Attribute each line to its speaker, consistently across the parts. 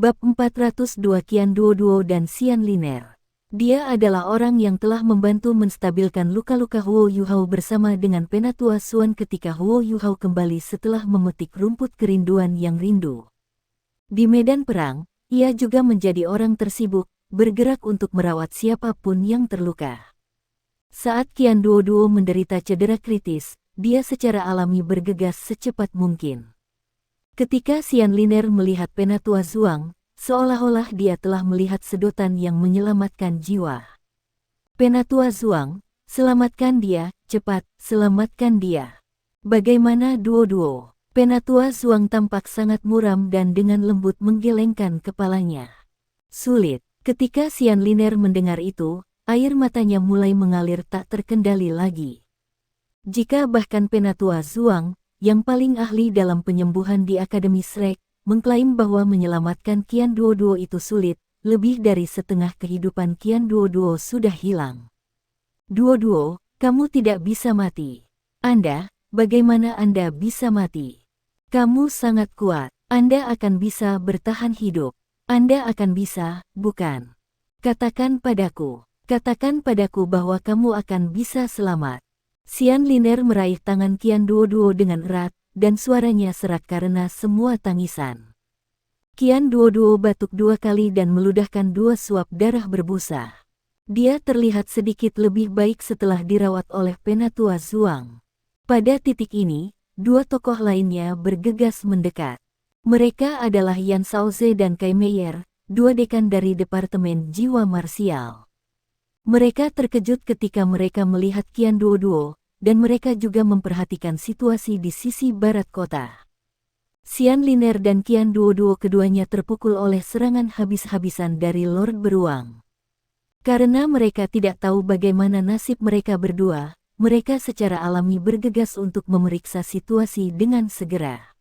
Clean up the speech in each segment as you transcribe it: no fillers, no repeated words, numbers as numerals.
Speaker 1: Bab 402 Qian Duoduo dan Xian Liner. Dia adalah orang yang telah membantu menstabilkan luka-luka Huo Yuhao bersama dengan Penatua Xuan ketika Huo Yuhao kembali setelah memetik rumput kerinduan yang rindu. Di medan perang, ia juga menjadi orang tersibuk, bergerak untuk merawat siapapun yang terluka. Saat Qian Duoduo menderita cedera kritis, dia secara alami bergegas secepat mungkin. Ketika Xian Liner melihat Penatua Zhuang, seolah-olah dia telah melihat sedotan yang menyelamatkan jiwa. Penatua Zhuang, selamatkan dia, cepat, selamatkan dia. Bagaimana Duoduo? Penatua Zhuang tampak sangat muram dan dengan lembut menggelengkan kepalanya. Sulit. Ketika Xian Liner mendengar itu, air matanya mulai mengalir tak terkendali lagi. Jika bahkan Penatua Zhuang, yang paling ahli dalam penyembuhan di Akademi Shrek, mengklaim bahwa menyelamatkan Qian Duoduo itu sulit, lebih dari setengah kehidupan Qian Duoduo sudah hilang. Duoduo, kamu tidak bisa mati. Anda, bagaimana Anda bisa mati? Kamu sangat kuat. Anda akan bisa bertahan hidup. Anda akan bisa, bukan? Katakan padaku bahwa kamu akan bisa selamat. Xian Liner meraih tangan Qian Duoduo dengan erat, dan suaranya serak karena semua tangisan. Qian Duoduo batuk 2 kali dan meludahkan 2 suap darah berbusa. Dia terlihat sedikit lebih baik setelah dirawat oleh Penatua Zhuang. Pada titik ini, 2 tokoh lainnya bergegas mendekat. Mereka adalah Yan Shaoze dan Kai Meier, 2 dekan dari Departemen Jiwa Marsial. Mereka terkejut ketika mereka melihat Qian Duoduo, dan mereka juga memperhatikan situasi di sisi barat kota. Xian Liner dan Qian Duoduo keduanya terpukul oleh serangan habis-habisan dari Lord Beruang. Karena mereka tidak tahu bagaimana nasib mereka berdua, mereka secara alami bergegas untuk memeriksa situasi dengan segera.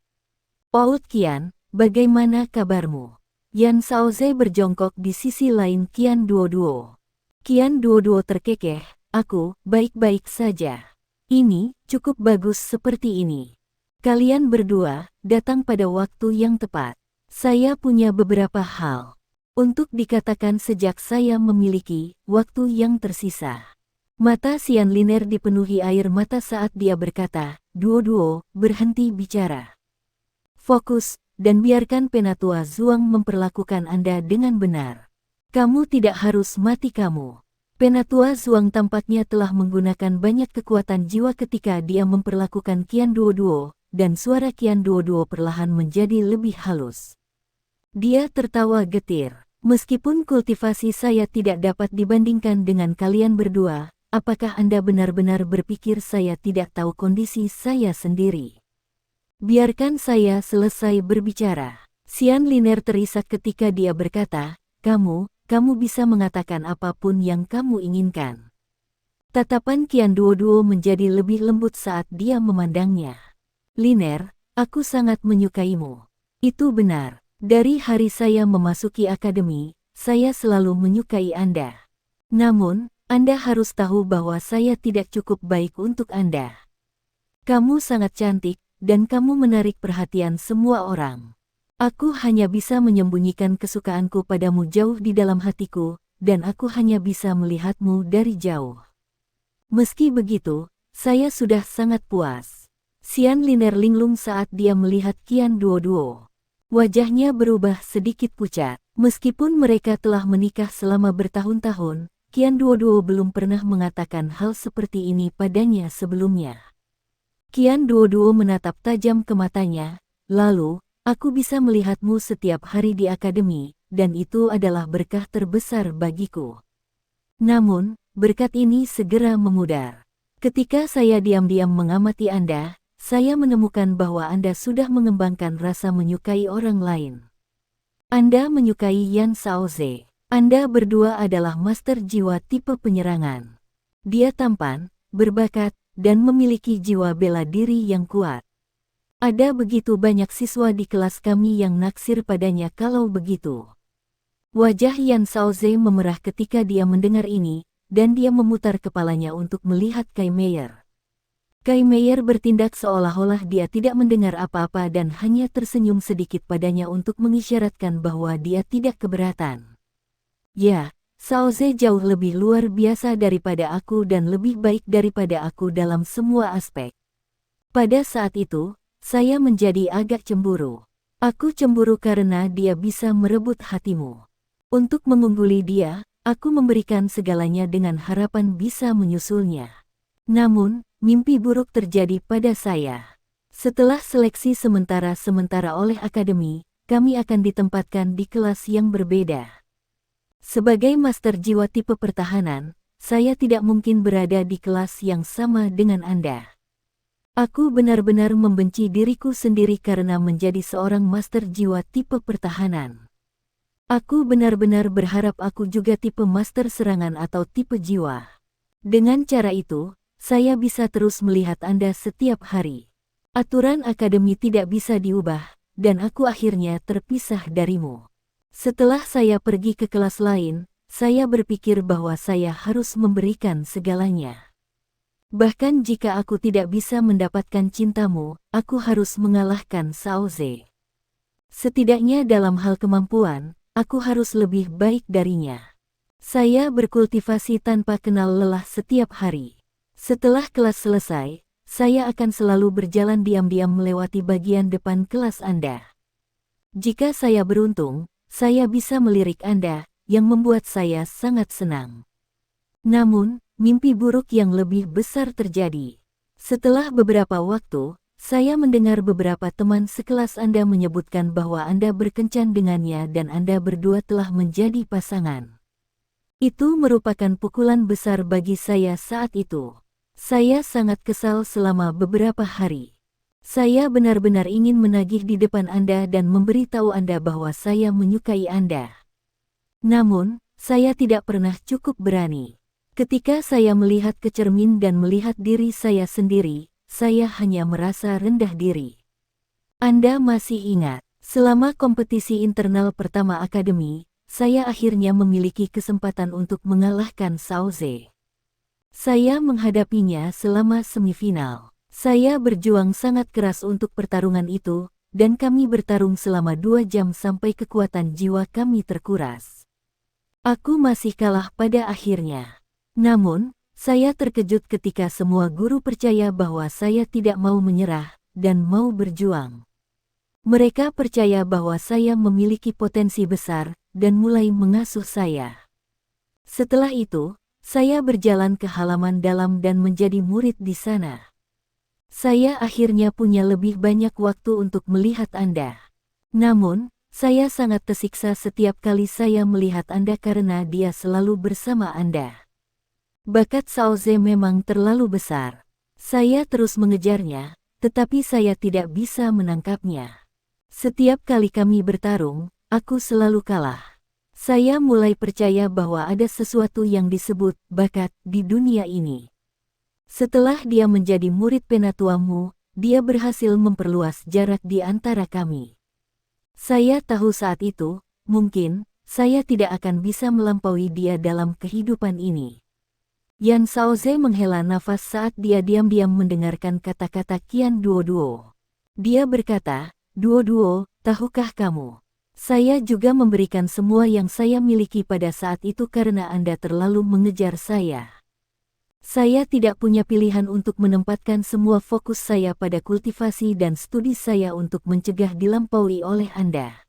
Speaker 1: Paut Qian, bagaimana kabarmu? Yan Shaoze berjongkok di sisi lain Qian Duoduo. Qian Duoduo terkekeh, aku baik-baik saja. Ini cukup bagus seperti ini. Kalian berdua datang pada waktu yang tepat. Saya punya beberapa hal untuk dikatakan sejak saya memiliki waktu yang tersisa. Mata Xian Liner dipenuhi air mata saat dia berkata, Duoduo, berhenti bicara. Fokus, dan biarkan Penatua Zhuang memperlakukan Anda dengan benar. Kamu tidak harus mati kamu. Penatua Zhuang tampaknya telah menggunakan banyak kekuatan jiwa ketika dia memperlakukan Qian Duoduo, dan suara Qian Duoduo perlahan menjadi lebih halus. Dia tertawa getir. Meskipun kultivasi saya tidak dapat dibandingkan dengan kalian berdua, apakah Anda benar-benar berpikir saya tidak tahu kondisi saya sendiri? Biarkan saya selesai berbicara. Xian Liner terisak ketika dia berkata, kamu bisa mengatakan apapun yang kamu inginkan. Tatapan Qian Duoduo menjadi lebih lembut saat dia memandangnya. Liner, aku sangat menyukaimu. Itu benar. Dari hari saya memasuki akademi, saya selalu menyukai Anda. Namun, Anda harus tahu bahwa saya tidak cukup baik untuk Anda. Kamu sangat cantik, dan kamu menarik perhatian semua orang. Aku hanya bisa menyembunyikan kesukaanku padamu jauh di dalam hatiku, dan aku hanya bisa melihatmu dari jauh. Meski begitu, saya sudah sangat puas. Xian Liner linglung saat dia melihat Qian Duoduo. Wajahnya berubah sedikit pucat. Meskipun mereka telah menikah selama bertahun-tahun, Qian Duoduo belum pernah mengatakan hal seperti ini padanya sebelumnya. Qian Duoduo menatap tajam ke matanya, lalu, aku bisa melihatmu setiap hari di akademi, dan itu adalah berkah terbesar bagiku. Namun, berkat ini segera memudar. Ketika saya diam-diam mengamati Anda, saya menemukan bahwa Anda sudah mengembangkan rasa menyukai orang lain. Anda menyukai Yan Shaoze. Anda berdua adalah master jiwa tipe penyerangan. Dia tampan, berbakat, dan memiliki jiwa bela diri yang kuat. Ada begitu banyak siswa di kelas kami yang naksir padanya kalau begitu. Wajah Yan Shaoze memerah ketika dia mendengar ini, dan dia memutar kepalanya untuk melihat Kai Meier. Kai Meier bertindak seolah-olah dia tidak mendengar apa-apa dan hanya tersenyum sedikit padanya untuk mengisyaratkan bahwa dia tidak keberatan. Ya, Saoze jauh lebih luar biasa daripada aku dan lebih baik daripada aku dalam semua aspek. Pada saat itu, saya menjadi agak cemburu. Aku cemburu karena dia bisa merebut hatimu. Untuk mengungguli dia, aku memberikan segalanya dengan harapan bisa menyusulnya. Namun, mimpi buruk terjadi pada saya. Setelah seleksi sementara oleh akademi, kami akan ditempatkan di kelas yang berbeda. Sebagai master jiwa tipe pertahanan, saya tidak mungkin berada di kelas yang sama dengan Anda. Aku benar-benar membenci diriku sendiri karena menjadi seorang master jiwa tipe pertahanan. Aku benar-benar berharap aku juga tipe master serangan atau tipe jiwa. Dengan cara itu, saya bisa terus melihat Anda setiap hari. Aturan akademi tidak bisa diubah, dan aku akhirnya terpisah darimu. Setelah saya pergi ke kelas lain, saya berpikir bahwa saya harus memberikan segalanya. Bahkan jika aku tidak bisa mendapatkan cintamu, aku harus mengalahkan Saoze. Setidaknya dalam hal kemampuan, aku harus lebih baik darinya. Saya berkultivasi tanpa kenal lelah setiap hari. Setelah kelas selesai, saya akan selalu berjalan diam-diam melewati bagian depan kelas Anda. Jika saya beruntung, saya bisa melirik Anda, yang membuat saya sangat senang. Namun, mimpi buruk yang lebih besar terjadi. Setelah beberapa waktu, saya mendengar beberapa teman sekelas Anda menyebutkan bahwa Anda berkencan dengannya dan Anda berdua telah menjadi pasangan. Itu merupakan pukulan besar bagi saya saat itu. Saya sangat kesal selama beberapa hari. Saya benar-benar ingin menagih di depan Anda dan memberitahu Anda bahwa saya menyukai Anda. Namun, saya tidak pernah cukup berani. Ketika saya melihat ke cermin dan melihat diri saya sendiri, saya hanya merasa rendah diri. Anda masih ingat, selama kompetisi internal pertama akademi, saya akhirnya memiliki kesempatan untuk mengalahkan Saoze. Saya menghadapinya selama semifinal. Saya berjuang sangat keras untuk pertarungan itu, dan kami bertarung selama 2 jam sampai kekuatan jiwa kami terkuras. Aku masih kalah pada akhirnya. Namun, saya terkejut ketika semua guru percaya bahwa saya tidak mau menyerah dan mau berjuang. Mereka percaya bahwa saya memiliki potensi besar dan mulai mengasuh saya. Setelah itu, saya berjalan ke halaman dalam dan menjadi murid di sana. Saya akhirnya punya lebih banyak waktu untuk melihat Anda. Namun, saya sangat tersiksa setiap kali saya melihat Anda karena dia selalu bersama Anda. Bakat Saoze memang terlalu besar. Saya terus mengejarnya, tetapi saya tidak bisa menangkapnya. Setiap kali kami bertarung, aku selalu kalah. Saya mulai percaya bahwa ada sesuatu yang disebut bakat di dunia ini. Setelah dia menjadi murid penatuamu, dia berhasil memperluas jarak di antara kami. Saya tahu saat itu, mungkin, saya tidak akan bisa melampaui dia dalam kehidupan ini. Yan Saoze menghela nafas saat dia diam-diam mendengarkan kata-kata Qian Duoduo. Dia berkata, "Duoduo, tahukah kamu? Saya juga memberikan semua yang saya miliki pada saat itu karena Anda terlalu mengejar saya. Saya tidak punya pilihan untuk menempatkan semua fokus saya pada kultivasi dan studi saya untuk mencegah dilampaui oleh Anda.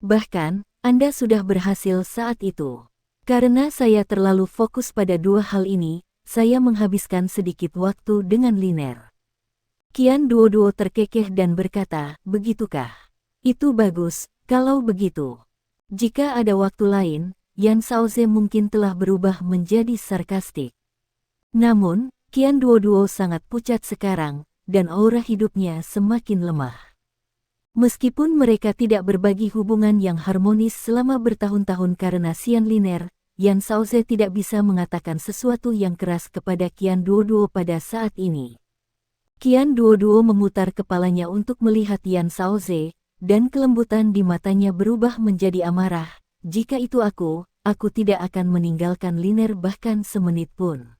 Speaker 1: Bahkan, Anda sudah berhasil saat itu. Karena saya terlalu fokus pada 2 hal ini, saya menghabiskan sedikit waktu dengan Liner." Qian Duoduo terkekeh dan berkata, "Begitukah? Itu bagus, kalau begitu." Jika ada waktu lain, Yan Saoze mungkin telah berubah menjadi sarkastik. Namun, Qian Duoduo sangat pucat sekarang, dan aura hidupnya semakin lemah. Meskipun mereka tidak berbagi hubungan yang harmonis selama bertahun-tahun karena Xian Liner, Yan Saoze tidak bisa mengatakan sesuatu yang keras kepada Qian Duoduo pada saat ini. Qian Duoduo memutar kepalanya untuk melihat Yan Saoze, dan kelembutan di matanya berubah menjadi amarah. "Jika itu aku tidak akan meninggalkan Liner bahkan semenit pun."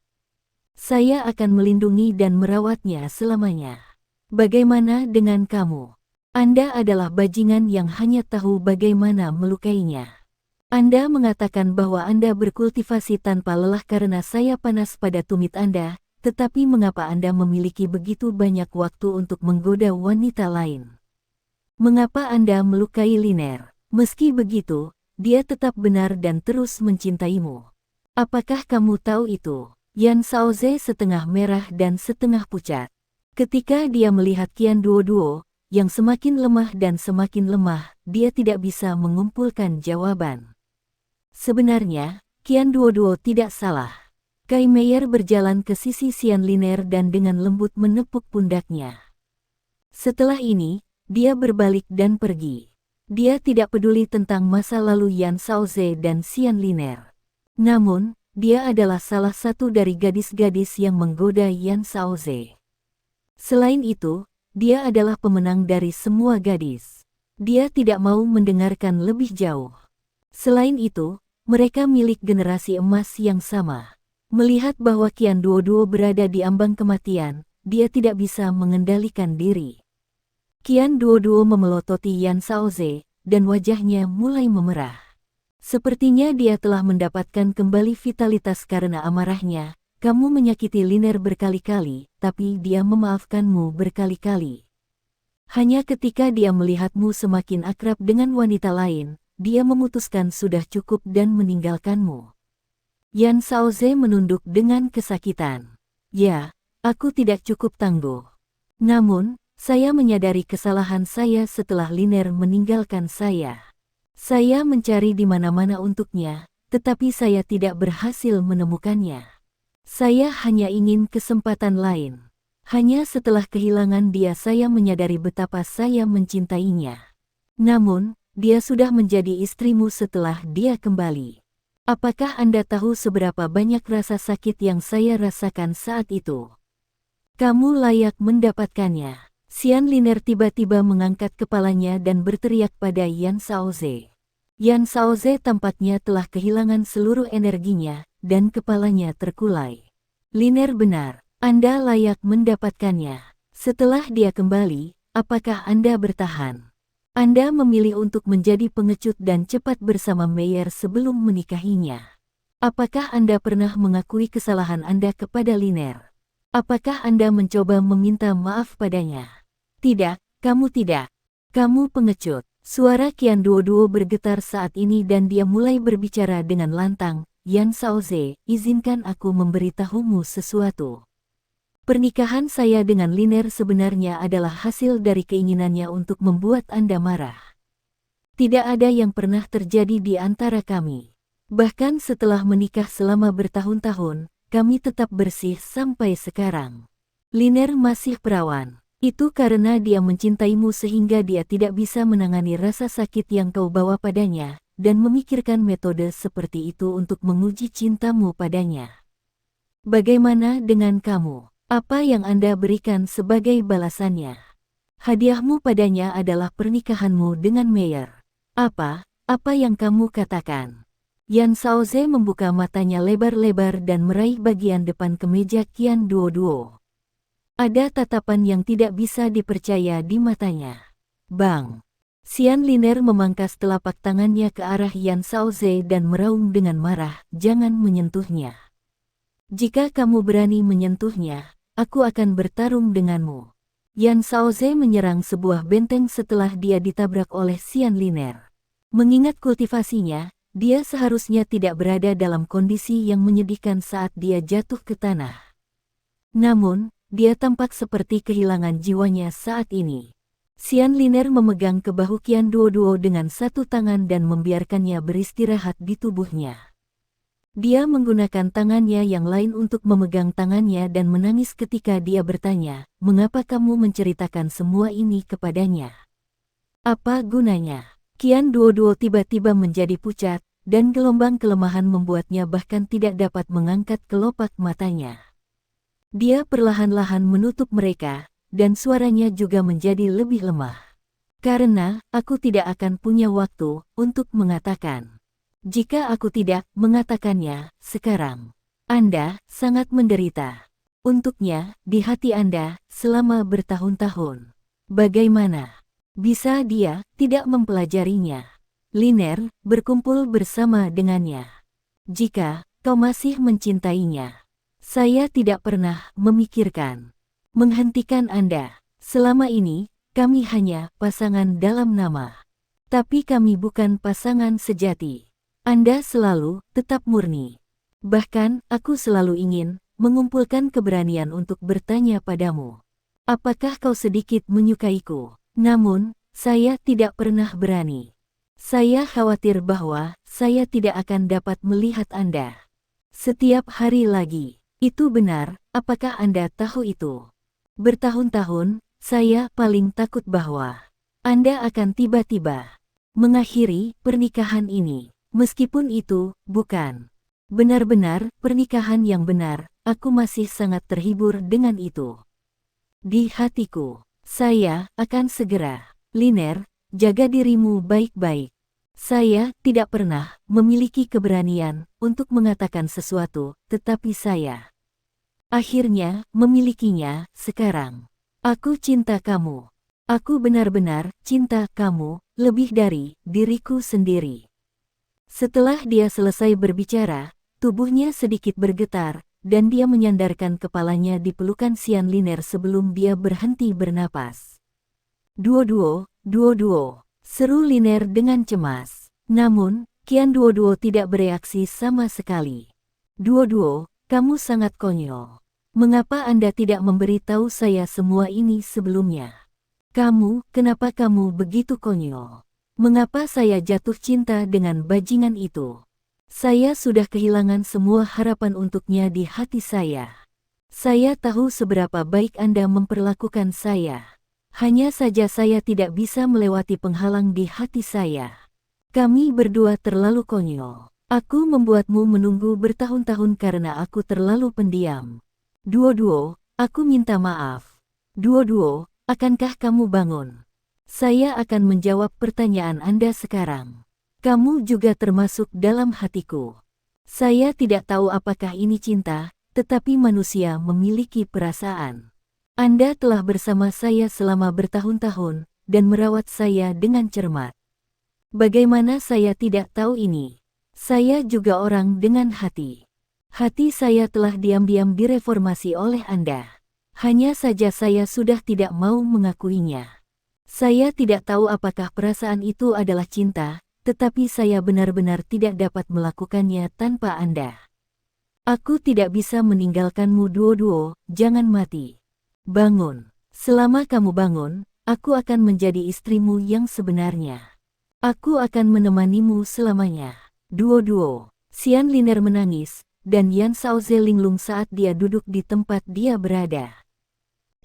Speaker 1: Saya akan melindungi dan merawatnya selamanya. Bagaimana dengan kamu? Anda adalah bajingan yang hanya tahu bagaimana melukainya. Anda mengatakan bahwa Anda berkultivasi tanpa lelah karena saya panas pada tumit Anda, tetapi mengapa Anda memiliki begitu banyak waktu untuk menggoda wanita lain? Mengapa Anda melukai Liner? Meski begitu, dia tetap benar dan terus mencintaimu. Apakah kamu tahu itu? Yan Shaoze setengah merah dan setengah pucat. Ketika dia melihat Qian Duoduo, yang semakin lemah dan semakin lemah, dia tidak bisa mengumpulkan jawaban. Sebenarnya, Qian Duoduo tidak salah. Kai Meier berjalan ke sisi Xian Liner dan dengan lembut menepuk pundaknya. Setelah ini, dia berbalik dan pergi. Dia tidak peduli tentang masa lalu Yan Shaoze dan Xian Liner. Namun, dia adalah salah satu dari gadis-gadis yang menggoda Yan Shaoze. Selain itu, dia adalah pemenang dari semua gadis. Dia tidak mau mendengarkan lebih jauh. Selain itu, mereka milik generasi emas yang sama. Melihat bahwa Qian Duoduo berada di ambang kematian, dia tidak bisa mengendalikan diri. Qian Duoduo memelototi Yan Shaoze, dan wajahnya mulai memerah. Sepertinya dia telah mendapatkan kembali vitalitas karena amarahnya. Kamu menyakiti Liner berkali-kali, tapi dia memaafkanmu berkali-kali. Hanya ketika dia melihatmu semakin akrab dengan wanita lain, dia memutuskan sudah cukup dan meninggalkanmu. Yan Shaoze menunduk dengan kesakitan. Ya, aku tidak cukup tangguh. Namun, saya menyadari kesalahan saya setelah Liner meninggalkan saya. Saya mencari di mana-mana untuknya, tetapi saya tidak berhasil menemukannya. Saya hanya ingin kesempatan lain. Hanya setelah kehilangan dia saya menyadari betapa saya mencintainya. Namun, dia sudah menjadi istrimu setelah dia kembali. Apakah Anda tahu seberapa banyak rasa sakit yang saya rasakan saat itu? Kamu layak mendapatkannya. Xian Liner tiba-tiba mengangkat kepalanya dan berteriak pada Yan Shaoze. Yan Shaoze tampaknya telah kehilangan seluruh energinya, dan kepalanya terkulai. Liner benar, Anda layak mendapatkannya. Setelah dia kembali, apakah Anda bertahan? Anda memilih untuk menjadi pengecut dan cepat bersama Meier sebelum menikahinya. Apakah Anda pernah mengakui kesalahan Anda kepada Liner? Apakah Anda mencoba meminta maaf padanya? Tidak, kamu tidak. Kamu pengecut. Suara Qian Duoduo bergetar saat ini dan dia mulai berbicara dengan lantang. Yan Shaoze, izinkan aku memberitahumu sesuatu. Pernikahan saya dengan Liner sebenarnya adalah hasil dari keinginannya untuk membuat Anda marah. Tidak ada yang pernah terjadi di antara kami. Bahkan setelah menikah selama bertahun-tahun, kami tetap bersih sampai sekarang. Liner masih perawan. Itu karena dia mencintaimu sehingga dia tidak bisa menangani rasa sakit yang kau bawa padanya, dan memikirkan metode seperti itu untuk menguji cintamu padanya. Bagaimana dengan kamu? Apa yang Anda berikan sebagai balasannya? Hadiahmu padanya adalah pernikahanmu dengan Meier. Apa yang kamu katakan? Yan Shaoze membuka matanya lebar-lebar dan meraih bagian depan kemeja Qian Duoduo. Ada tatapan yang tidak bisa dipercaya di matanya. Bang! Xian Liner memangkas telapak tangannya ke arah Yan Shaoze dan meraung dengan marah, jangan menyentuhnya. Jika kamu berani menyentuhnya, aku akan bertarung denganmu. Yan Shaoze menyerang sebuah benteng setelah dia ditabrak oleh Xian Liner. Mengingat kultivasinya, dia seharusnya tidak berada dalam kondisi yang menyedihkan saat dia jatuh ke tanah. Namun, dia tampak seperti kehilangan jiwanya saat ini. Xian Liner memegang ke bahu Qian Duoduo dengan satu tangan dan membiarkannya beristirahat di tubuhnya. Dia menggunakan tangannya yang lain untuk memegang tangannya dan menangis ketika dia bertanya, "Mengapa kamu menceritakan semua ini kepadanya? Apa gunanya?" Qian Duoduo tiba-tiba menjadi pucat, dan gelombang kelemahan membuatnya bahkan tidak dapat mengangkat kelopak matanya. Dia perlahan-lahan menutup mereka, dan suaranya juga menjadi lebih lemah. "Karena, aku tidak akan punya waktu untuk mengatakan. Jika aku tidak mengatakannya sekarang, Anda sangat menderita." Untuknya, di hati Anda, selama bertahun-tahun. Bagaimana bisa dia tidak mempelajarinya? Liner, berkumpul bersama dengannya. Jika kau masih mencintainya, saya tidak pernah memikirkan menghentikan Anda. Selama ini, kami hanya pasangan dalam nama. Tapi kami bukan pasangan sejati. Anda selalu tetap murni. Bahkan, aku selalu ingin mengumpulkan keberanian untuk bertanya padamu. Apakah kau sedikit menyukaiku? Namun, saya tidak pernah berani. Saya khawatir bahwa saya tidak akan dapat melihat Anda setiap hari lagi. Itu benar, apakah Anda tahu itu? Bertahun-tahun, saya paling takut bahwa Anda akan tiba-tiba mengakhiri pernikahan ini. Meskipun itu bukan benar-benar pernikahan yang benar, aku masih sangat terhibur dengan itu. Di hatiku, saya akan segera. Liner, jaga dirimu baik-baik. Saya tidak pernah memiliki keberanian untuk mengatakan sesuatu, tetapi saya akhirnya memilikinya sekarang. Aku cinta kamu. Aku benar-benar cinta kamu lebih dari diriku sendiri. Setelah dia selesai berbicara, tubuhnya sedikit bergetar, dan dia menyandarkan kepalanya di pelukan Xian Liner sebelum dia berhenti bernapas. Duo-duo, duo-duo, seru Liner dengan cemas. Namun, Qian Duo-duo tidak bereaksi sama sekali. Duo-duo, kamu sangat konyol. Mengapa Anda tidak memberitahu saya semua ini sebelumnya? Kenapa kamu begitu konyol? Mengapa saya jatuh cinta dengan bajingan itu? Saya sudah kehilangan semua harapan untuknya di hati saya. Saya tahu seberapa baik Anda memperlakukan saya. Hanya saja saya tidak bisa melewati penghalang di hati saya. Kami berdua terlalu konyol. Aku membuatmu menunggu bertahun-tahun karena aku terlalu pendiam. Duo-duo, aku minta maaf. Duo-duo, akankah kamu bangun? Saya akan menjawab pertanyaan Anda sekarang. Kamu juga termasuk dalam hatiku. Saya tidak tahu apakah ini cinta, tetapi manusia memiliki perasaan. Anda telah bersama saya selama bertahun-tahun, dan merawat saya dengan cermat. Bagaimana saya tidak tahu ini? Saya juga orang dengan hati. Hati saya telah diam-diam direformasi oleh Anda. Hanya saja saya sudah tidak mau mengakuinya. Saya tidak tahu apakah perasaan itu adalah cinta, tetapi saya benar-benar tidak dapat melakukannya tanpa Anda. Aku tidak bisa meninggalkanmu duo-duo, jangan mati. Bangun. Selama kamu bangun, aku akan menjadi istrimu yang sebenarnya. Aku akan menemanimu selamanya. Duo-duo. Xian Liner menangis, dan Yan Shaoze linglung saat dia duduk di tempat dia berada.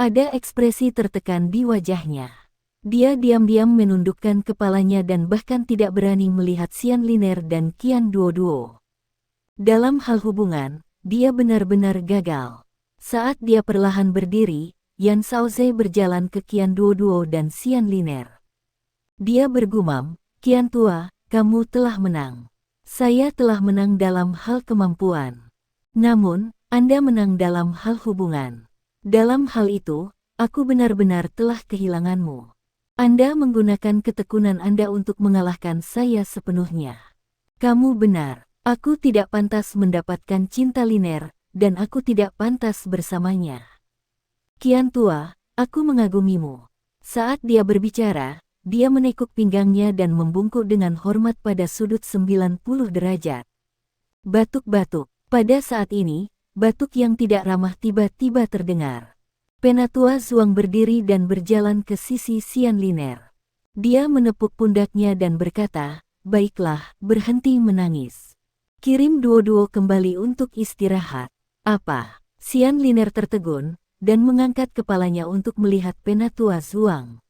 Speaker 1: Ada ekspresi tertekan di wajahnya. Dia diam-diam menundukkan kepalanya dan bahkan tidak berani melihat Xian Liner dan Qian Duo-duo. Dalam hal hubungan, dia benar-benar gagal. Saat dia perlahan berdiri, Yan Shaoze berjalan ke Qian Duo-duo dan Xian Liner. Dia bergumam, Qian tua, kamu telah menang. Saya telah menang dalam hal kemampuan. Namun, Anda menang dalam hal hubungan. Dalam hal itu, aku benar-benar telah kehilanganmu. Anda menggunakan ketekunan Anda untuk mengalahkan saya sepenuhnya. Kamu benar, aku tidak pantas mendapatkan cinta Liner, dan aku tidak pantas bersamanya. Qian tua, aku mengagumimu. Saat dia berbicara, dia menekuk pinggangnya dan membungkuk dengan hormat pada sudut 90 derajat. Batuk-batuk. Pada saat ini, batuk yang tidak ramah tiba-tiba terdengar. Penatua Zhuang berdiri dan berjalan ke sisi Xian Liner. Dia menepuk pundaknya dan berkata, baiklah, berhenti menangis. Kirim duo-duo kembali untuk istirahat. Apa? Xian Liner tertegun, dan mengangkat kepalanya untuk melihat Penatua Zhuang.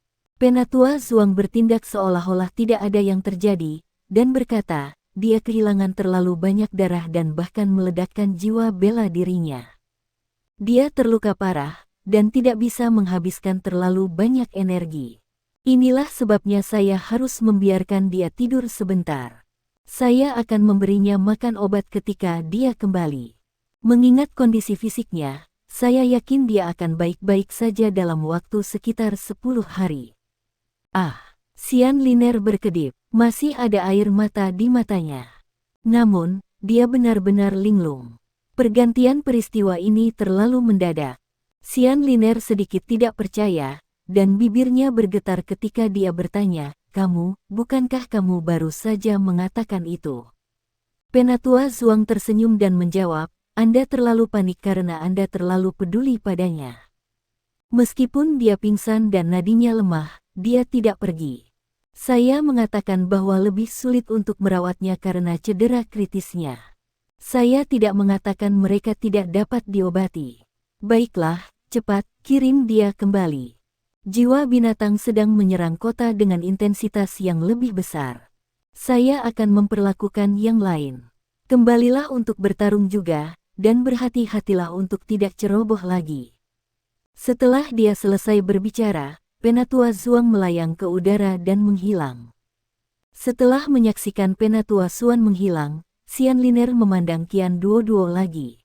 Speaker 1: Penatua Zhuang bertindak seolah-olah tidak ada yang terjadi, dan berkata, dia kehilangan terlalu banyak darah dan bahkan meledakkan jiwa bela dirinya. Dia terluka parah, dan tidak bisa menghabiskan terlalu banyak energi. Inilah sebabnya saya harus membiarkan dia tidur sebentar. Saya akan memberinya makan obat ketika dia kembali. Mengingat kondisi fisiknya, Saya yakin dia akan baik-baik saja dalam waktu sekitar 10 hari. Ah, Xian Liner berkedip, masih ada air mata di matanya. Namun, dia benar-benar linglung. Pergantian peristiwa ini terlalu mendadak. Xian Liner sedikit tidak percaya, dan bibirnya bergetar ketika dia bertanya, "Kamu, bukankah kamu baru saja mengatakan itu?" Penatua Zhuang tersenyum dan menjawab, "Anda terlalu panik karena Anda terlalu peduli padanya." Meskipun dia pingsan dan nadinya lemah, dia tidak pergi. Saya mengatakan bahwa lebih sulit untuk merawatnya karena cedera kritisnya. Saya tidak mengatakan mereka tidak dapat diobati. Baiklah, cepat, kirim dia kembali. Jiwa binatang sedang menyerang kota dengan intensitas yang lebih besar. Saya akan memperlakukan yang lain. Kembalilah untuk bertarung juga, dan berhati-hatilah untuk tidak ceroboh lagi. Setelah dia selesai berbicara, Penatua Zhuang melayang ke udara dan menghilang. Setelah menyaksikan Penatua Zhuang menghilang, Xian Liner memandang Qian Duoduo lagi.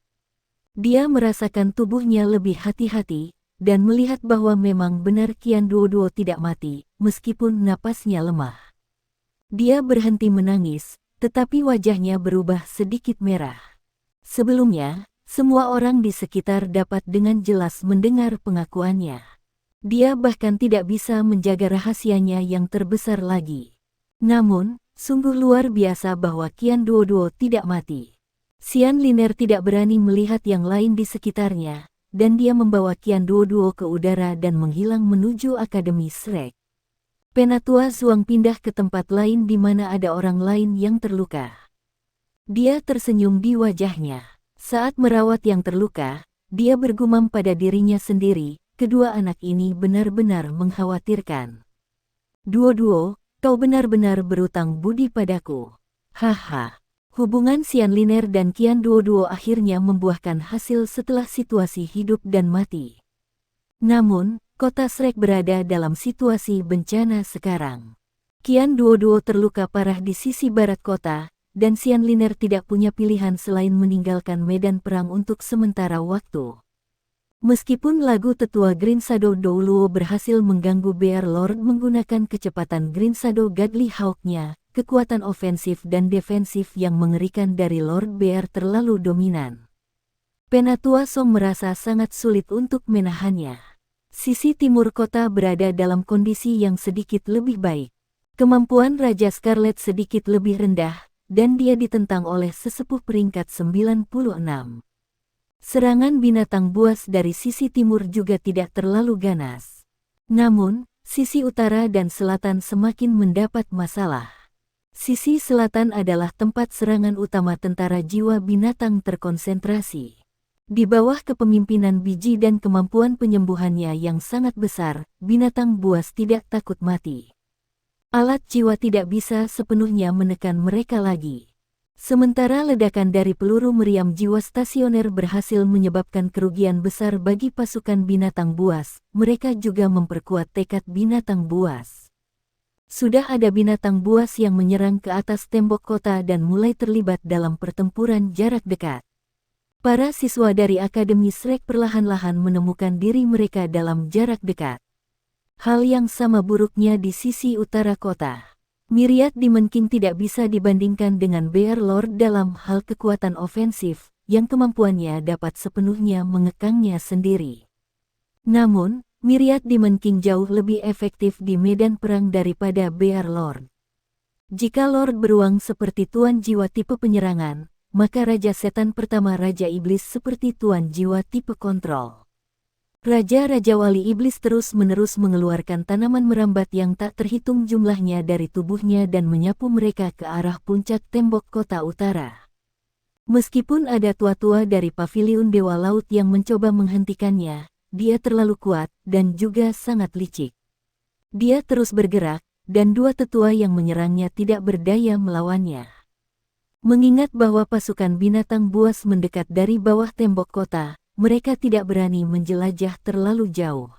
Speaker 1: Dia merasakan tubuhnya lebih hati-hati, dan melihat bahwa memang benar Qian Duoduo tidak mati, meskipun napasnya lemah. Dia berhenti menangis, tetapi wajahnya berubah sedikit merah. Sebelumnya, semua orang di sekitar dapat dengan jelas mendengar pengakuannya. Dia bahkan tidak bisa menjaga rahasianya yang terbesar lagi. Namun, sungguh luar biasa bahwa Qian Duoduo tidak mati. Xian Liner tidak berani melihat yang lain di sekitarnya, dan dia membawa Qian Duoduo ke udara dan menghilang menuju Akademi Shrek. Penatua Zhuang pindah ke tempat lain di mana ada orang lain yang terluka. Dia tersenyum di wajahnya. Saat merawat yang terluka, dia bergumam pada dirinya sendiri, kedua anak ini benar-benar mengkhawatirkan. Duoduo, kau benar-benar berutang budi padaku. Haha. Hubungan Xian Liner dan Qian Duoduo akhirnya membuahkan hasil setelah situasi hidup dan mati. Namun, kota Shrek berada dalam situasi bencana sekarang. Qian Duoduo terluka parah di sisi barat kota, dan Xian Liner tidak punya pilihan selain meninggalkan medan perang untuk sementara waktu. Meskipun lagu tetua Green Shadow Douluo berhasil mengganggu Bear Lord menggunakan kecepatan Green Shadow Godly Hawk-nya, kekuatan ofensif dan defensif yang mengerikan dari Lord Bear terlalu dominan. Penatua Song merasa sangat sulit untuk menahannya. Sisi timur kota berada dalam kondisi yang sedikit lebih baik. Kemampuan Raja Scarlet sedikit lebih rendah, dan dia ditentang oleh sesepuh peringkat 96. Serangan binatang buas dari sisi timur juga tidak terlalu ganas. Namun, sisi utara dan selatan semakin mendapat masalah. Sisi selatan adalah tempat serangan utama tentara jiwa binatang terkonsentrasi. Di bawah kepemimpinan biji dan kemampuan penyembuhannya yang sangat besar, binatang buas tidak takut mati. Alat jiwa tidak bisa sepenuhnya menekan mereka lagi. Sementara ledakan dari peluru meriam jiwa stasioner berhasil menyebabkan kerugian besar bagi pasukan binatang buas, mereka juga memperkuat tekad binatang buas. Sudah ada binatang buas yang menyerang ke atas tembok kota dan mulai terlibat dalam pertempuran jarak dekat. Para siswa dari Akademi Shrek perlahan-lahan menemukan diri mereka dalam jarak dekat. Hal yang sama buruknya di sisi utara kota. Myriad Demon King tidak bisa dibandingkan dengan Bear Lord dalam hal kekuatan ofensif, yang kemampuannya dapat sepenuhnya mengekangnya sendiri. Namun, Myriad Demon King jauh lebih efektif di medan perang daripada Bear Lord. Jika Lord beruang seperti Tuan Jiwa tipe penyerangan, maka Raja Setan pertama Raja Iblis seperti Tuan Jiwa tipe kontrol. Raja-Raja Wali Iblis terus-menerus mengeluarkan tanaman merambat yang tak terhitung jumlahnya dari tubuhnya dan menyapu mereka ke arah puncak tembok kota utara. Meskipun ada tua-tua dari Paviliun Dewa Laut yang mencoba menghentikannya, dia terlalu kuat dan juga sangat licik. Dia terus bergerak, dan dua tetua yang menyerangnya tidak berdaya melawannya. Mengingat bahwa pasukan binatang buas mendekat dari bawah tembok kota, mereka tidak berani menjelajah terlalu jauh.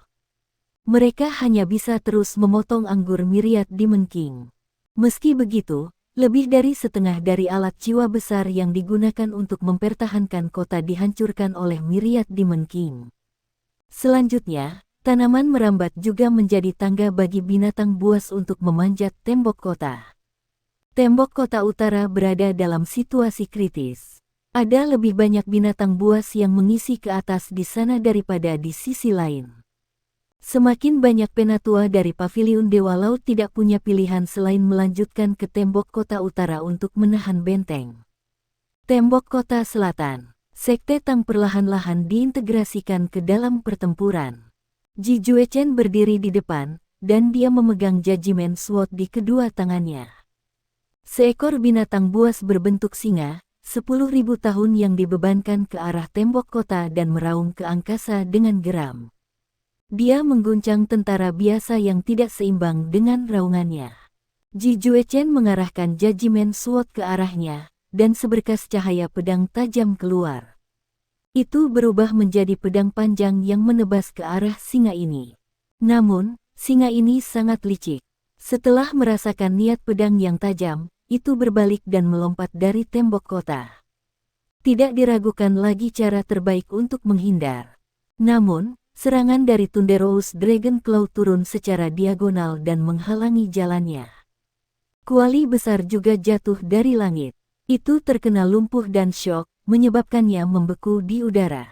Speaker 1: Mereka hanya bisa terus memotong anggur Myriad Demon King. Meski begitu, Lebih dari setengah dari alat jiwa besar yang digunakan untuk mempertahankan kota dihancurkan oleh myriad Demon King. Selanjutnya, tanaman merambat juga menjadi tangga bagi binatang buas untuk memanjat tembok kota. Tembok kota utara berada dalam situasi kritis. Ada lebih banyak binatang buas yang mengisi ke atas di sana daripada di sisi lain. Semakin banyak penatua dari Paviliun Dewa Laut tidak punya pilihan selain melanjutkan ke tembok kota utara untuk menahan benteng. Tembok kota selatan. Sekte Tang perlahan-lahan diintegrasikan ke dalam pertempuran. Ji Juechen berdiri di depan, dan dia memegang Judgment Sword di kedua tangannya. Seekor binatang buas berbentuk singa, 10.000 tahun yang dibebankan ke arah tembok kota dan meraung ke angkasa dengan geram. Dia mengguncang tentara biasa yang tidak seimbang dengan raungannya. Ji Juechen mengarahkan Judgment Sword ke arahnya, dan seberkas cahaya pedang tajam keluar. Itu berubah menjadi pedang panjang yang menebas ke arah singa ini. Namun, singa ini sangat licik. Setelah merasakan niat pedang yang tajam, itu berbalik dan melompat dari tembok kota. Tidak diragukan lagi cara terbaik untuk menghindar. Namun, serangan dari Thunderous Dragon Claw turun secara diagonal dan menghalangi jalannya. Kuali besar juga jatuh dari langit. Itu terkena lumpuh dan syok, menyebabkannya membeku di udara.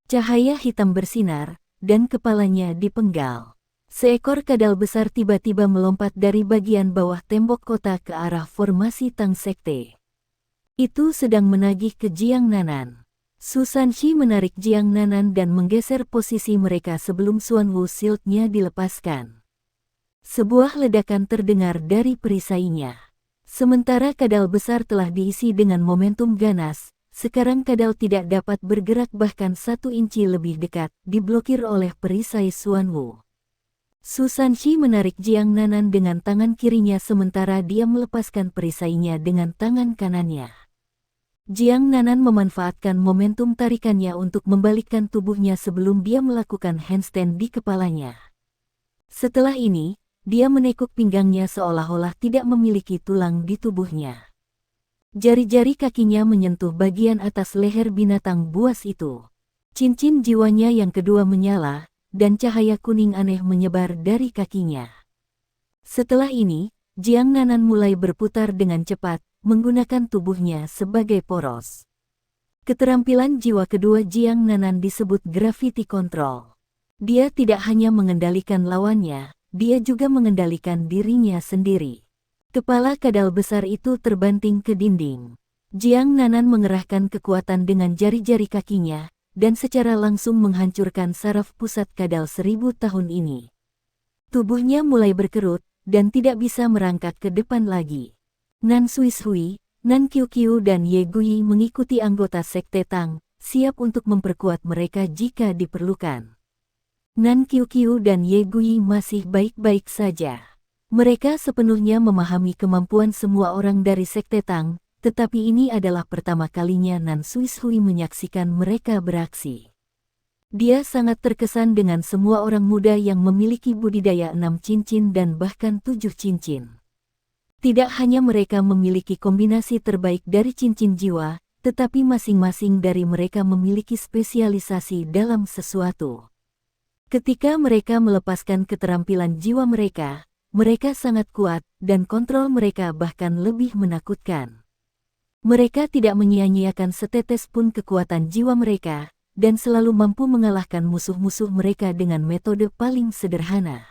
Speaker 1: Cahaya hitam bersinar, dan kepalanya dipenggal. Seekor kadal besar tiba-tiba melompat dari bagian bawah tembok kota ke arah formasi Tang Sekte. Itu sedang menagih ke Jiang Nanan. Su Sanxi menarik Jiang Nanan dan menggeser posisi mereka sebelum Xuan Wu Shield-nya dilepaskan. Sebuah ledakan terdengar dari perisainya. Sementara kadal besar telah diisi dengan momentum ganas, sekarang kadal tidak dapat bergerak bahkan 1 inci lebih dekat, diblokir oleh perisai Xuan Wu. Su Sanxi menarik Jiang Nanan dengan tangan kirinya sementara dia melepaskan perisainya dengan tangan kanannya. Jiang Nanan memanfaatkan momentum tarikannya untuk membalikkan tubuhnya sebelum dia melakukan handstand di kepalanya. Setelah ini, dia menekuk pinggangnya seolah-olah tidak memiliki tulang di tubuhnya. Jari-jari kakinya menyentuh bagian atas leher binatang buas itu. Cincin jiwanya yang kedua menyala, dan cahaya kuning aneh menyebar dari kakinya. Setelah ini, Jiang Nanan mulai berputar dengan cepat, menggunakan tubuhnya sebagai poros. Keterampilan jiwa kedua Jiang Nanan disebut Gravity Control. Dia tidak hanya mengendalikan lawannya, dia juga mengendalikan dirinya sendiri. Kepala kadal besar itu terbanting ke dinding. Jiang Nanan mengerahkan kekuatan dengan jari-jari kakinya, dan secara langsung menghancurkan saraf pusat kadal 1000 tahun ini. Tubuhnya mulai berkerut, dan tidak bisa merangkak ke depan lagi. Nan Suishui, Nan Qiuqiu dan Ye Gui mengikuti anggota Sekte Tang, siap untuk memperkuat mereka jika diperlukan. Nan Qiuqiu dan Ye Gui masih baik-baik saja. Mereka sepenuhnya memahami kemampuan semua orang dari Sekte Tang, tetapi ini adalah pertama kalinya Nan Suishui menyaksikan mereka beraksi. Dia sangat terkesan dengan semua orang muda yang memiliki budidaya 6 cincin dan bahkan 7 cincin. Tidak hanya mereka memiliki kombinasi terbaik dari cincin jiwa, tetapi masing-masing dari mereka memiliki spesialisasi dalam sesuatu. Ketika mereka melepaskan keterampilan jiwa mereka, mereka sangat kuat, dan kontrol mereka bahkan lebih menakutkan. Mereka tidak menyia-nyiakan setetes pun kekuatan jiwa mereka, dan selalu mampu mengalahkan musuh-musuh mereka dengan metode paling sederhana.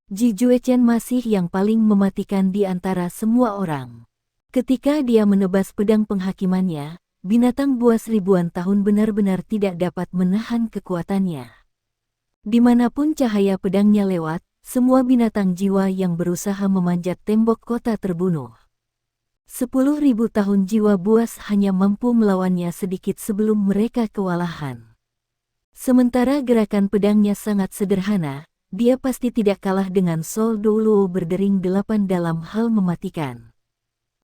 Speaker 1: Ji Juechen masih yang paling mematikan di antara semua orang. Ketika dia menebas pedang penghakimannya, binatang buas ribuan tahun benar-benar tidak dapat menahan kekuatannya. Dimanapun cahaya pedangnya lewat, semua binatang jiwa yang berusaha memanjat tembok kota terbunuh. 10.000 tahun jiwa buas hanya mampu melawannya sedikit sebelum mereka kewalahan. Sementara gerakan pedangnya sangat sederhana, dia pasti tidak kalah dengan Sol Doulo berdering 8 dalam hal mematikan.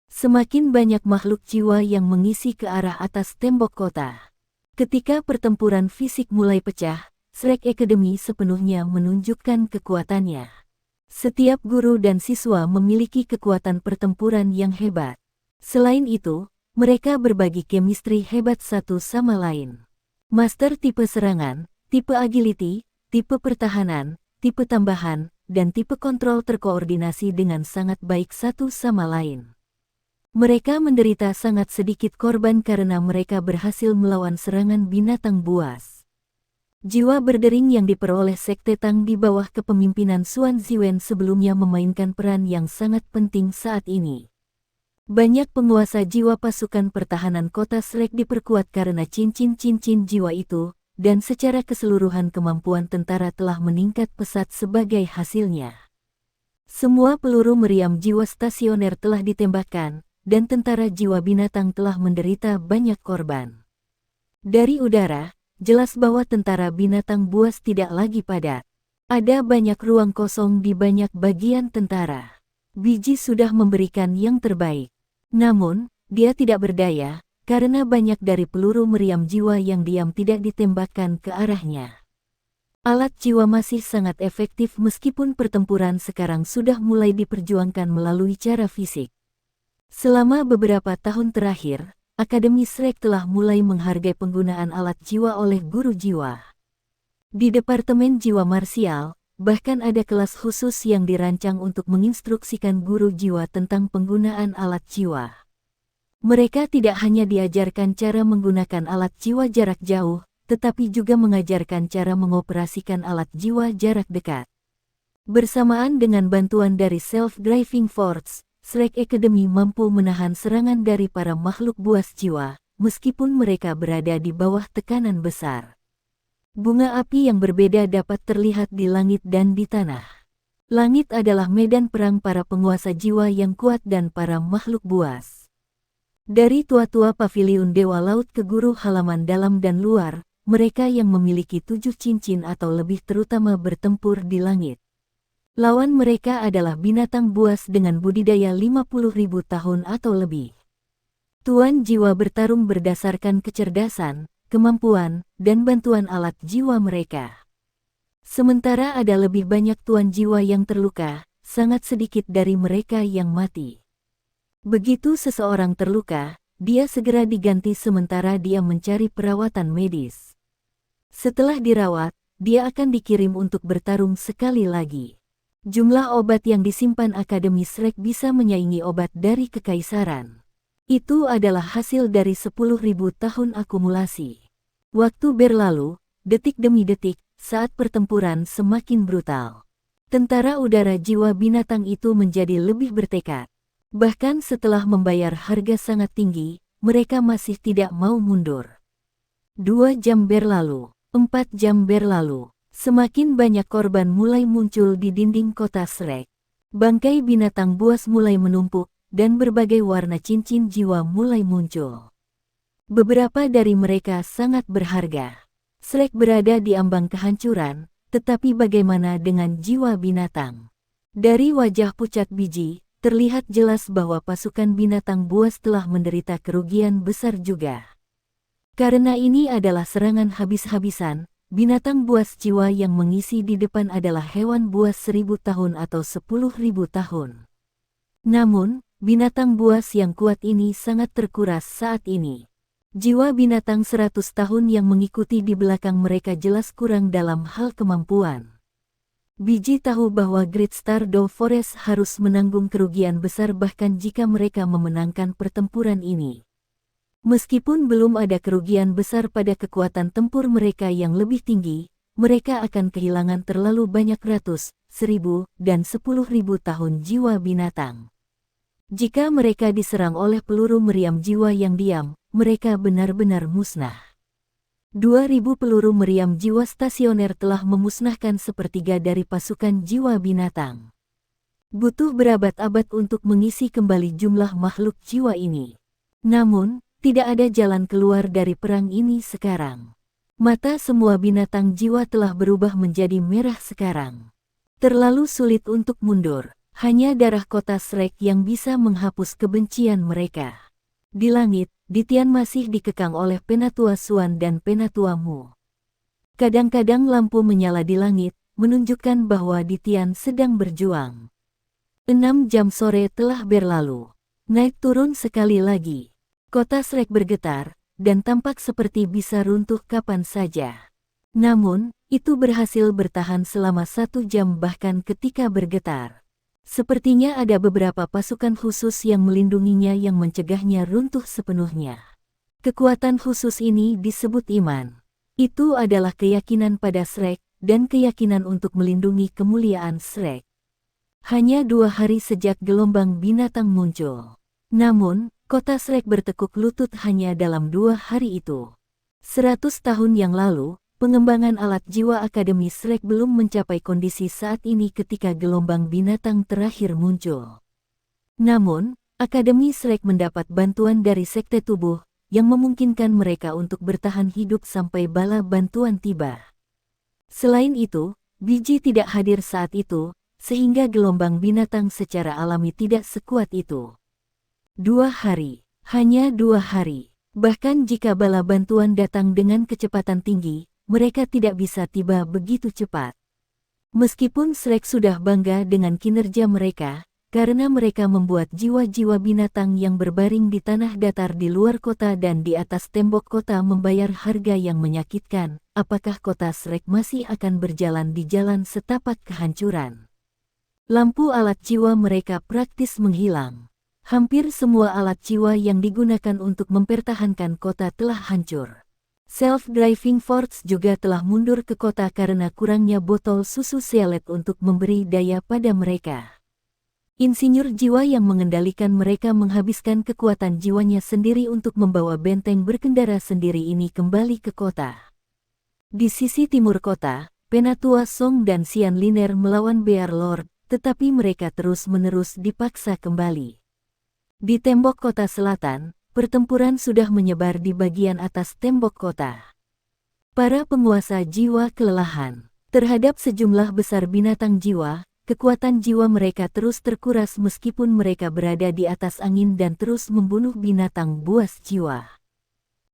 Speaker 1: Semakin banyak makhluk jiwa yang mengisi ke arah atas tembok kota. Ketika pertempuran fisik mulai pecah, Shrek Academy sepenuhnya menunjukkan kekuatannya. Setiap guru dan siswa memiliki kekuatan pertempuran yang hebat. Selain itu, mereka berbagi chemistry hebat satu sama lain. Master tipe serangan, tipe agility, tipe pertahanan, tipe tambahan, dan tipe kontrol terkoordinasi dengan sangat baik satu sama lain. Mereka menderita sangat sedikit korban karena mereka berhasil melawan serangan binatang buas. Jiwa berdering yang diperoleh Sekte Tang di bawah kepemimpinan Xuan Ziwen sebelumnya memainkan peran yang sangat penting saat ini. Banyak penguasa jiwa pasukan pertahanan kota Shrek diperkuat karena cincin-cincin jiwa itu, dan secara keseluruhan kemampuan tentara telah meningkat pesat sebagai hasilnya. Semua peluru meriam jiwa stasioner telah ditembakkan, dan tentara jiwa binatang telah menderita banyak korban. Dari udara, jelas bahwa tentara binatang buas tidak lagi padat. Ada banyak ruang kosong di banyak bagian tentara. Biji sudah memberikan yang terbaik. Namun, dia tidak berdaya, karena banyak dari peluru meriam jiwa yang diam tidak ditembakkan ke arahnya. Alat jiwa masih sangat efektif meskipun pertempuran sekarang sudah mulai diperjuangkan melalui cara fisik. Selama beberapa tahun terakhir, Akademi Shrek telah mulai menghargai penggunaan alat jiwa oleh guru jiwa. Di Departemen Jiwa Marsial, bahkan ada kelas khusus yang dirancang untuk menginstruksikan guru jiwa tentang penggunaan alat jiwa. Mereka tidak hanya diajarkan cara menggunakan alat jiwa jarak jauh, tetapi juga mengajarkan cara mengoperasikan alat jiwa jarak dekat. Bersamaan dengan bantuan dari Self-Driving Force, Shrek Academy mampu menahan serangan dari para makhluk buas jiwa, meskipun mereka berada di bawah tekanan besar. Bunga api yang berbeda dapat terlihat di langit dan di tanah. Langit adalah medan perang para penguasa jiwa yang kuat dan para makhluk buas. Dari tua-tua paviliun Dewa Laut ke guru halaman dalam dan luar, mereka yang memiliki 7 cincin atau lebih terutama bertempur di langit. Lawan mereka adalah binatang buas dengan budidaya 50.000 tahun atau lebih. Tuan jiwa bertarung berdasarkan kecerdasan, kemampuan, dan bantuan alat jiwa mereka. Sementara ada lebih banyak tuan jiwa yang terluka, sangat sedikit dari mereka yang mati. Begitu seseorang terluka, dia segera diganti sementara dia mencari perawatan medis. Setelah dirawat, dia akan dikirim untuk bertarung sekali lagi. Jumlah obat yang disimpan Akademi Shrek bisa menyaingi obat dari Kekaisaran. Itu adalah hasil dari 10.000 tahun akumulasi. Waktu berlalu, detik demi detik, saat pertempuran semakin brutal. Tentara udara jiwa binatang itu menjadi lebih bertekad. Bahkan setelah membayar harga sangat tinggi, mereka masih tidak mau mundur. 2 jam berlalu, 4 jam berlalu. Semakin banyak korban mulai muncul di dinding kota Shrek. Bangkai binatang buas mulai menumpuk, dan berbagai warna cincin jiwa mulai muncul. Beberapa dari mereka sangat berharga. Shrek berada di ambang kehancuran, tetapi bagaimana dengan jiwa binatang? Dari wajah pucat biji, terlihat jelas bahwa pasukan binatang buas telah menderita kerugian besar juga. Karena ini adalah serangan habis-habisan, binatang buas jiwa yang mengisi di depan adalah hewan buas 1000 tahun atau 10.000 tahun. Namun, binatang buas yang kuat ini sangat terkuras saat ini. Jiwa binatang 100 tahun yang mengikuti di belakang mereka jelas kurang dalam hal kemampuan. Biji tahu bahwa Great Stardow Forest harus menanggung kerugian besar bahkan jika mereka memenangkan pertempuran ini. Meskipun belum ada kerugian besar pada kekuatan tempur mereka yang lebih tinggi, mereka akan kehilangan terlalu banyak ratus, 1000, dan 10.000 tahun jiwa binatang. Jika mereka diserang oleh peluru meriam jiwa yang diam, mereka benar-benar musnah. 2.000 peluru meriam jiwa stasioner telah memusnahkan sepertiga dari pasukan jiwa binatang. Butuh berabad-abad untuk mengisi kembali jumlah makhluk jiwa ini. Namun, tidak ada jalan keluar dari perang ini sekarang. Mata semua binatang jiwa telah berubah menjadi merah sekarang. Terlalu sulit untuk mundur, hanya darah kota Shrek yang bisa menghapus kebencian mereka. Di langit, Ditian masih dikekang oleh Penatua Xuan dan Penatua Mu. Kadang-kadang lampu menyala di langit, menunjukkan bahwa Ditian sedang berjuang. 6 jam sore telah berlalu. Naik turun sekali lagi. Kota Shrek bergetar, dan tampak seperti bisa runtuh kapan saja. Namun, itu berhasil bertahan selama 1 jam bahkan ketika bergetar. Sepertinya ada beberapa pasukan khusus yang melindunginya yang mencegahnya runtuh sepenuhnya. Kekuatan khusus ini disebut iman. Itu adalah keyakinan pada Shrek, dan keyakinan untuk melindungi kemuliaan Shrek. Hanya 2 hari sejak gelombang binatang muncul. Namun, kota Shrek bertekuk lutut hanya dalam 2 hari itu. 100 tahun yang lalu, pengembangan alat jiwa Akademi Shrek belum mencapai kondisi saat ini ketika gelombang binatang terakhir muncul. Namun, Akademi Shrek mendapat bantuan dari Sekte Tubuh, yang memungkinkan mereka untuk bertahan hidup sampai bala bantuan tiba. Selain itu, biji tidak hadir saat itu, sehingga gelombang binatang secara alami tidak sekuat itu. 2 hari, hanya 2 hari. Bahkan jika bala bantuan datang dengan kecepatan tinggi, mereka tidak bisa tiba begitu cepat. Meskipun Shrek sudah bangga dengan kinerja mereka, karena mereka membuat jiwa-jiwa binatang yang berbaring di tanah datar di luar kota dan di atas tembok kota membayar harga yang menyakitkan, apakah kota Shrek masih akan berjalan di jalan setapak kehancuran? Lampu alat jiwa mereka praktis menghilang. Hampir semua alat jiwa yang digunakan untuk mempertahankan kota telah hancur. Self-driving forts juga telah mundur ke kota karena kurangnya botol susu Sealet untuk memberi daya pada mereka. Insinyur jiwa yang mengendalikan mereka menghabiskan kekuatan jiwanya sendiri untuk membawa benteng berkendara sendiri ini kembali ke kota. Di sisi timur kota, Penatua Song dan Xian Liner melawan Bear Lord, tetapi mereka terus-menerus dipaksa kembali. Di tembok kota selatan, pertempuran sudah menyebar di bagian atas tembok kota. Para penguasa jiwa kelelahan. Terhadap sejumlah besar binatang jiwa, kekuatan jiwa mereka terus terkuras meskipun mereka berada di atas angin dan terus membunuh binatang buas jiwa.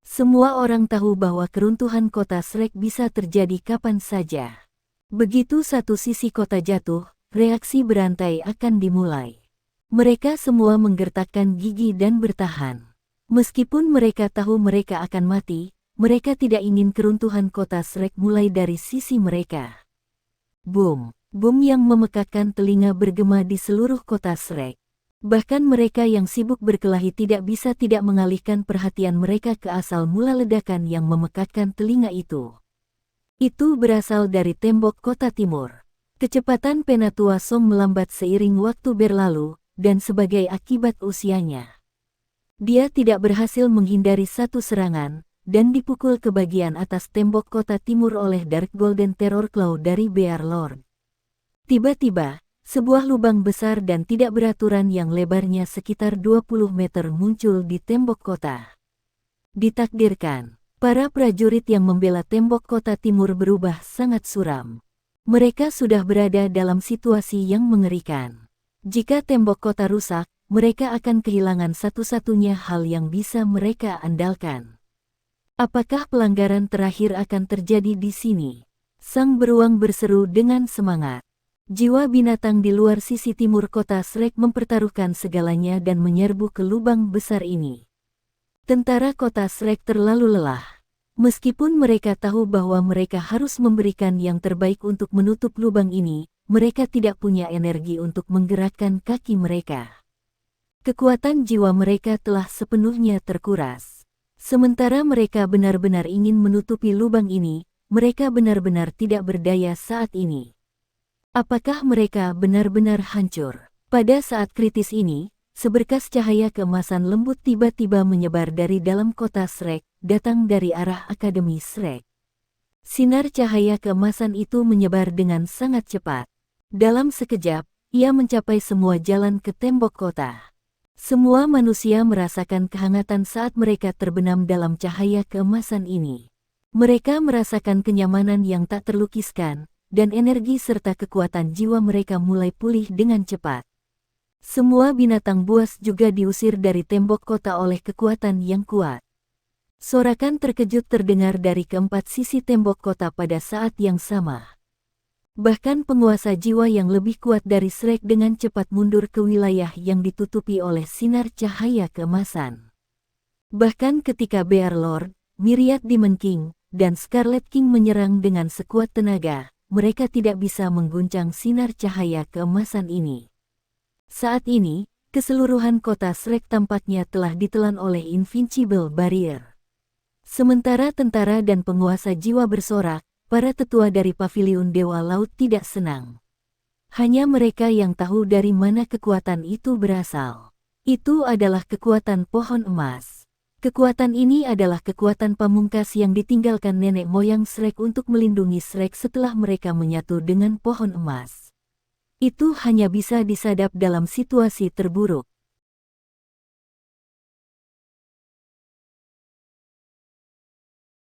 Speaker 1: Semua orang tahu bahwa keruntuhan kota Shrek bisa terjadi kapan saja. Begitu satu sisi kota jatuh, reaksi berantai akan dimulai. Mereka semua menggertakkan gigi dan bertahan. Meskipun mereka tahu mereka akan mati, mereka tidak ingin keruntuhan kota Shrek mulai dari sisi mereka. Boom! Boom yang memekakkan telinga bergema di seluruh kota Shrek. Bahkan mereka yang sibuk berkelahi tidak bisa tidak mengalihkan perhatian mereka ke asal mula ledakan yang memekakkan telinga itu. Itu berasal dari tembok kota timur. Kecepatan Penatua Song melambat seiring waktu berlalu, dan sebagai akibat usianya. Dia tidak berhasil menghindari satu serangan, dan dipukul ke bagian atas tembok kota timur oleh Dark Golden Terror Claw dari Bear Lord. Tiba-tiba, sebuah lubang besar dan tidak beraturan yang lebarnya sekitar 20 meter muncul di tembok kota. Ditakdirkan, para prajurit yang membela tembok kota timur berubah sangat suram. Mereka sudah berada dalam situasi yang mengerikan. Jika tembok kota rusak, mereka akan kehilangan satu-satunya hal yang bisa mereka andalkan. Apakah pelanggaran terakhir akan terjadi di sini? Sang beruang berseru dengan semangat. Jiwa binatang di luar sisi timur kota Shrek mempertaruhkan segalanya dan menyerbu ke lubang besar ini. Tentara kota Shrek terlalu lelah. Meskipun mereka tahu bahwa mereka harus memberikan yang terbaik untuk menutup lubang ini, mereka tidak punya energi untuk menggerakkan kaki mereka. Kekuatan jiwa mereka telah sepenuhnya terkuras. Sementara mereka benar-benar ingin menutupi lubang ini, mereka benar-benar tidak berdaya saat ini. Apakah mereka benar-benar hancur? Pada saat kritis ini, seberkas cahaya keemasan lembut tiba-tiba menyebar dari dalam kota Shrek, datang dari arah Akademi Shrek. Sinar cahaya keemasan itu menyebar dengan sangat cepat. Dalam sekejap, ia mencapai semua jalan ke tembok kota. Semua manusia merasakan kehangatan saat mereka terbenam dalam cahaya keemasan ini. Mereka merasakan kenyamanan yang tak terlukiskan, dan energi serta kekuatan jiwa mereka mulai pulih dengan cepat. Semua binatang buas juga diusir dari tembok kota oleh kekuatan yang kuat. Sorakan terkejut terdengar dari keempat sisi tembok kota pada saat yang sama. Bahkan penguasa jiwa yang lebih kuat dari Shrek dengan cepat mundur ke wilayah yang ditutupi oleh sinar cahaya keemasan. Bahkan ketika Bear Lord, Myriad Demon King, dan Scarlet King menyerang dengan sekuat tenaga, mereka tidak bisa mengguncang sinar cahaya keemasan ini. Saat ini, keseluruhan kota Shrek tampaknya telah ditelan oleh Invincible Barrier. Sementara tentara dan penguasa jiwa bersorak, para tetua dari Paviliun Dewa Laut tidak senang. Hanya mereka yang tahu dari mana kekuatan itu berasal. Itu adalah kekuatan pohon emas. Kekuatan ini adalah kekuatan pamungkas yang ditinggalkan nenek moyang Shrek untuk melindungi Shrek setelah mereka menyatu dengan pohon emas. Itu hanya bisa disadap dalam situasi terburuk.